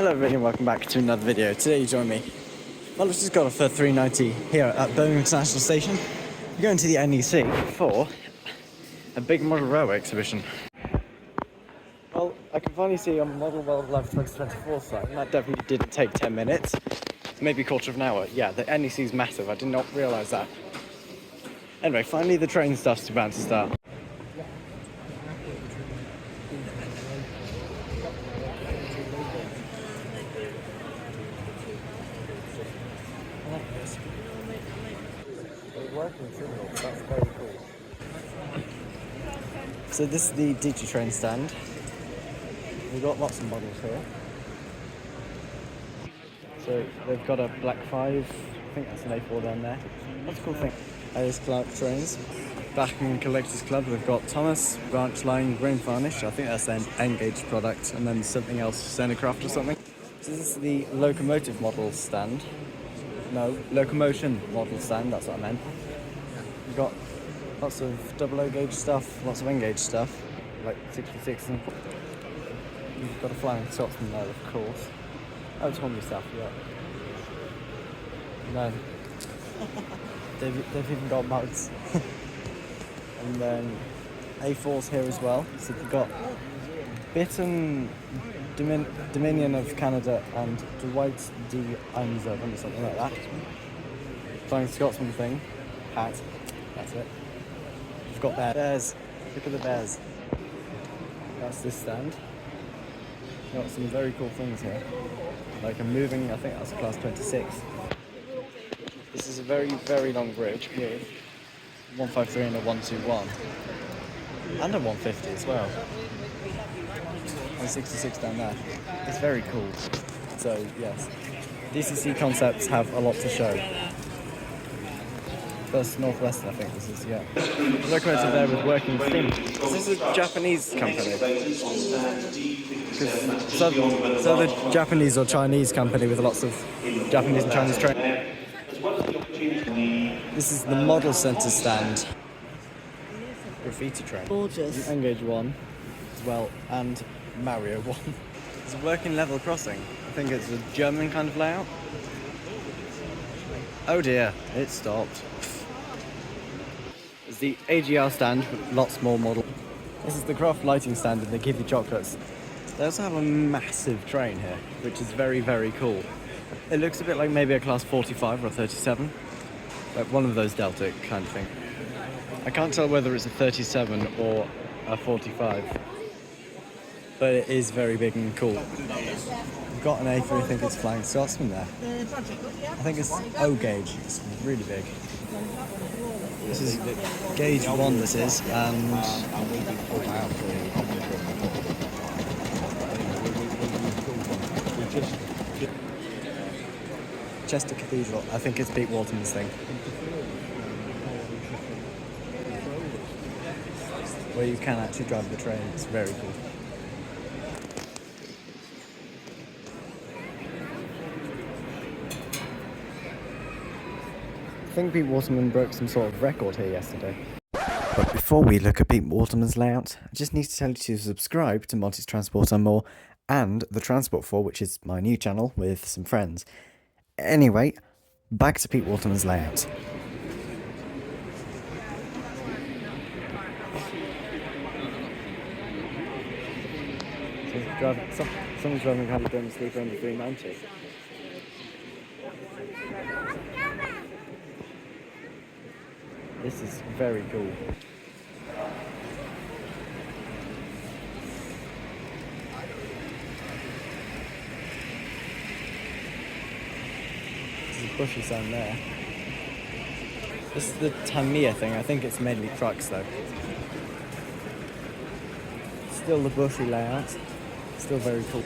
Hello everybody and welcome back to another video. Today you join me. Well, I've just got off the 390 here at Birmingham International Station. We're going to the NEC for a big model railway exhibition. Well, I can finally see on the Model World Live 2024 site, and that definitely didn't take 10 minutes. Maybe a quarter of an hour. Yeah, the NEC is massive. I did not realise that. Anyway, finally the train stuff's about to start. That's very cool. So this is the Digitrain stand. We've got lots of models here. So they've got a Black 5, I think that's an A4 down there. That's a cool thing. Alice Clark trains. Back in Collectors Club we've got Thomas, Branch Line, Grain Varnish, I think that's an N-Gauge product, and then something else, Senecraft or something. So this is the locomotive model stand. No, locomotion model stand, that's what I meant. We've got lots of double O gauge stuff, lots of N gauge stuff, like 66 and... We've got a Flying Scotsman there, of course. Oh, Tommy stuff, yeah. No. they've even got mugs. And then A4's here as well. So we've got Bitten, Dominion of Canada and Dwight D. Eisenhower, something like that. Flying Scotsman thing. Hat. That's it. We've got bears. Look at the bears. That's this stand. Got some very cool things here. Like a moving, I think that's a class 26. This is a very, very long bridge with 153 and a 121. And a 150 as well. And 66 down there. It's very cool. So, yes. DCC concepts have a lot to show. First Northwestern, I think this is, yeah. The locomotive there with working steam. This is a Japanese company. So the Japanese or Chinese company with lots of Japanese and Chinese trains. This is the Model Centre stand. Graffiti train. Gorgeous. N-Gauge 1 as well, and Mario 1. It's a working level crossing. I think it's a German kind of layout. Oh dear, it stopped. There's the AGR stand with lots more models. This is the craft lighting stand and they give you chocolates. They also have a massive train here, which is very, very cool. It looks a bit like maybe a class 45 or a 37. Like one of those Delta kind of thing. I can't tell whether it's a 37 or a 45. But it is very big and cool. We've got an A3, I think it's Flying Scotsman there. I think it's O gauge, it's really big. This is gauge 1 this is, and... Chester Cathedral, I think it's Pete Waterman's thing. Where you can actually drive the train, it's very cool. I think Pete Waterman broke some sort of record here yesterday. But before we look at Pete Waterman's layout, I just need to tell you to subscribe to Monty's Transport and More and The Transport 4, which is my new channel with some friends. Anyway, back to Pete Waterman's layout. So someone's driving kind of down the sleeper on the 390. This is very cool. bushy sign there. This is the Tamiya thing. I think it's mainly trucks though. Still the bushy layout. Still very cool.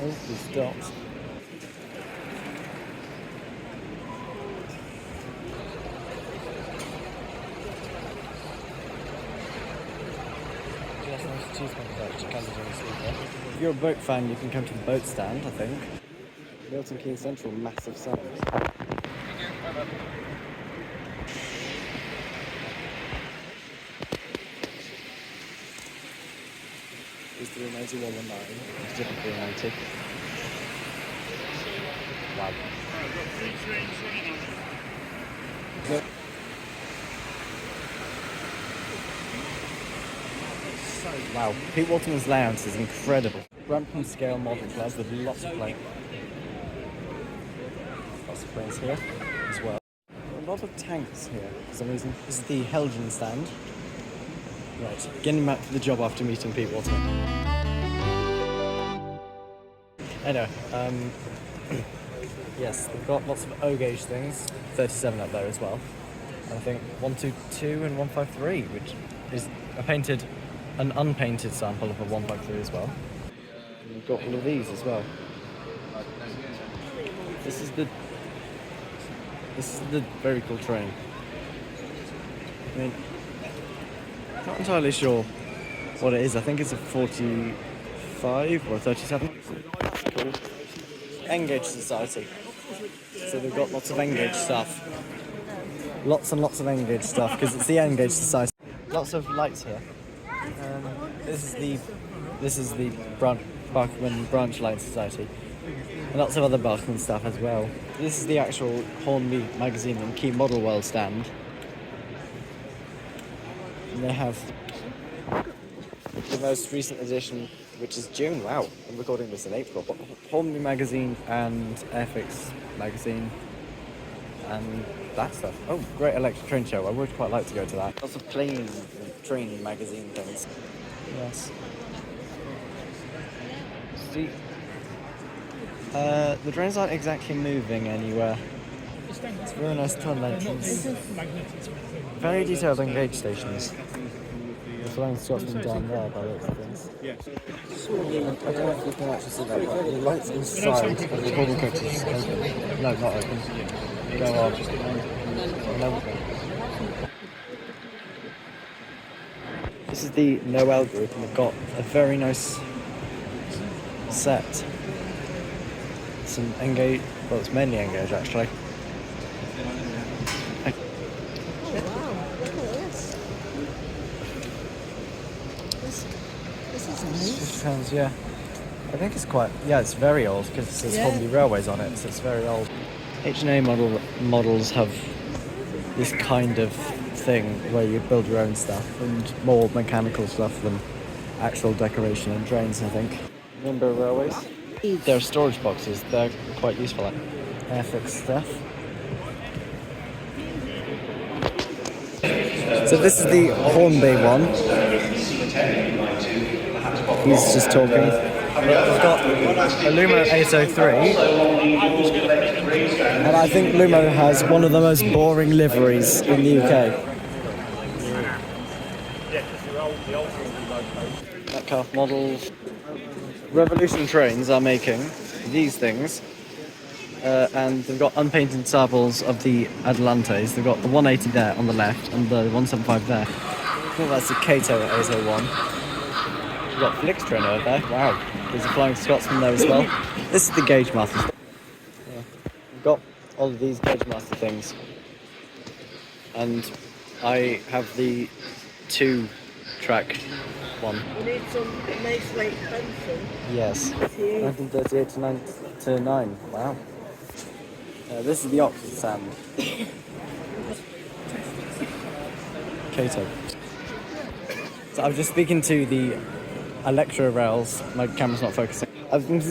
Oh, these dots. If you're a boat fan, you can come to the boat stand, I think. Milton Keynes Central, massive signs. Is the 390 It's different 390. Wow. Yep. Wow, Pete Waterman's layout is incredible. Brampton scale model class with lots of planes. Lots of planes here as well. A lot of tanks here for some reason. This is the Helgen stand. Right, getting back to the job after meeting Pete Waterman. Anyway, yes, we've got lots of O-gauge things. 37 up there as well. And I think 122 and 153, which is an unpainted sample of a 153 as well. And we've got all of these as well. This is the very cool train. I mean, not entirely sure what it is. I think it's a 45 or a 37. That's cool. N-gauge Society. So they've got lots of N-gauge stuff. Lots and lots of N-gauge stuff because it's the N-gauge Society. Lots of lights here. This is the Bachmann Branch Light Society. And lots of other Bachmann stuff as well. This is the actual Hornby magazine and Key Model World stand. And they have the most recent edition, which is June. Wow, I'm recording this in April. But Hornby magazine and Airfix magazine and that stuff. Oh, great electric train show. I would quite like to go to that. Lots of plane and train magazine things. Yes. See, the trains aren't exactly moving anywhere. It's a very nice tunnel entrance. Very detailed and gauge stations. The Flying Scotsman down there by the looks of things. I don't know if you can actually see that, but the lights inside of the recording coach is open. No, not open. Go on. No. This is the Noel group, and they've got a very nice set. Some N-gauge, well, it's mainly N-gauge actually. Sounds, yeah. I think it's quite, yeah, it's very old because it says Hornby Railways on it, so it's very old. H&A models have this kind of thing where you build your own stuff and more mechanical stuff than actual decoration and trains, I think. Remember Railways? They're storage boxes, they're quite useful. Airfix stuff. So this is the Hornby one. He's just talking. We've got a Lumo 803, and I think Lumo has one of the most boring liveries in the UK. Metcalfe models. Revolution Trains are making these things, and they've got unpainted samples of the Atlantes. They've got the 180 there on the left and the 175 there. I think that's the Cato 801. We've got Flixtrain over there. Wow, there's a Flying Scotsman there as well. This is the Gauge Master. Yeah. We've got all of these Gauge Master things, and I have the 2-track one. You need some nice light fencing. Yes. 1938 to 9. Wow. This is the Oxford stand. Cato. So I was just speaking to the Electro Rails. My camera's not focusing. I've been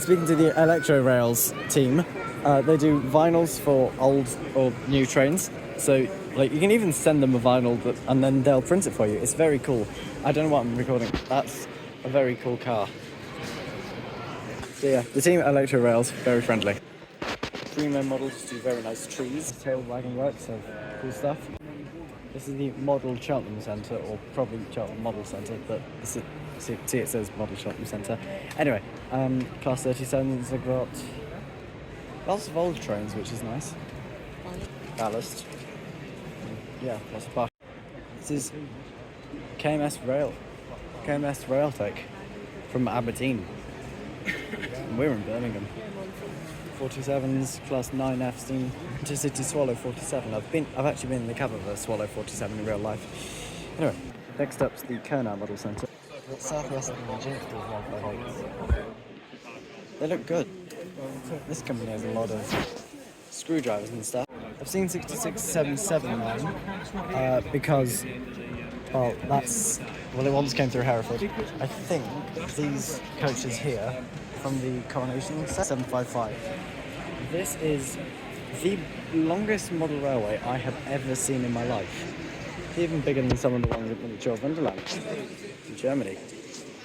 speaking to the Electro Rails team. They do vinyls for old or new trains. So like you can even send them a vinyl and then they'll print it for you. It's very cool. I don't know what I'm recording. That's a very cool car. So yeah, the team at Electro Rails, very friendly. Primo models do very nice trees. Tail wagon works, so cool stuff. This is the Model Cheltenham Centre, or probably Cheltenham Model Centre, but see it says Model Cheltenham Centre. Anyway, Class 37s have got lots of old trains, which is nice. Ballast. Yeah, lots of ballast. This is KMS Railtech from Aberdeen. And we're in Birmingham. 47s, Class 9Fs, Intercity Swallow 47. I've actually been in the cab of a Swallow 47 in real life. Anyway, next up's the Kernow Model Centre. Southwestern Jinxport 158s. They look good. This company has a lot of screwdrivers and stuff. I've seen 6679 because, well, it once came through Hereford. I think these coaches here from the Coronation 755. This is the longest model railway I have ever seen in my life. It's even bigger than some of the ones at Miniature Wonderland in Germany.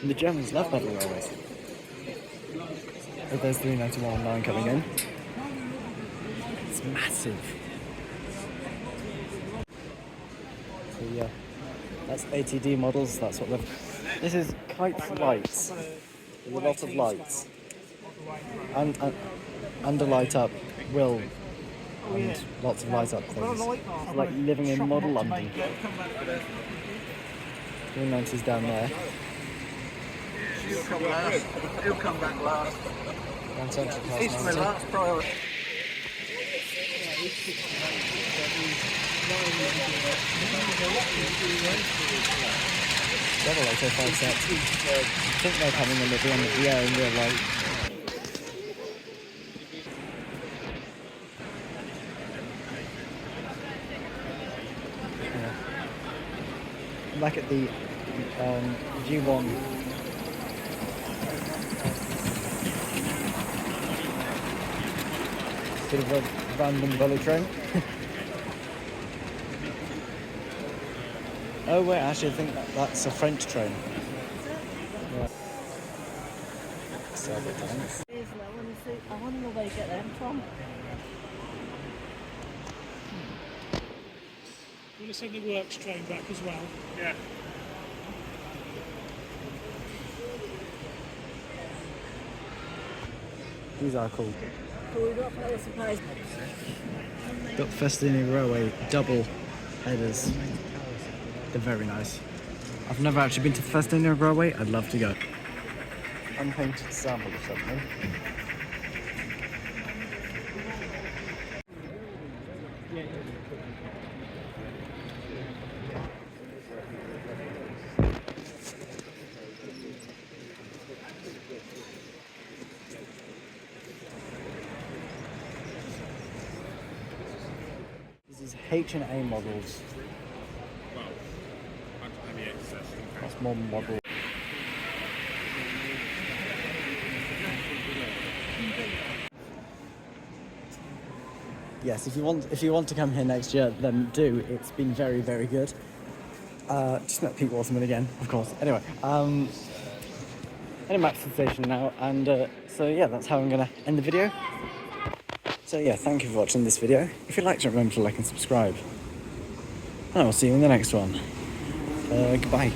And the Germans love model railways. Oh, there's 391 coming in. It's massive. So yeah, that's ATD models, that's what they've... This is Kite Lights. With a lot of lights. And a light up will, and lots of light up things. It's like living in model London. 390's down there. He'll come last. He'll come back last. He's my last priority. Double 805 sets. I think they're coming in at the end of the year in real life. Yeah. Back at the G1. Bit of a random bullet train. Oh wait, actually I think that's a French train. Yeah. Several times. I wonder where they get them from. You want to send the works train back as well? Yeah. These are cool. Cool, we've got a surprise. Got the Festini Railway double headers. They're very nice. I've never actually been to the Festini Railway. I'd love to go. Unpainted sample of something. This is H&A models. That's modern model. Yes, if you want to come here next year, then do. It's been very, very good. Just met Pete Waterman again, of course. Anyway, in a Maxton station now, and so yeah, that's how I'm gonna end the video. So yeah, thank you for watching this video. If you liked it, remember to like and subscribe. And I will see you in the next one. Goodbye.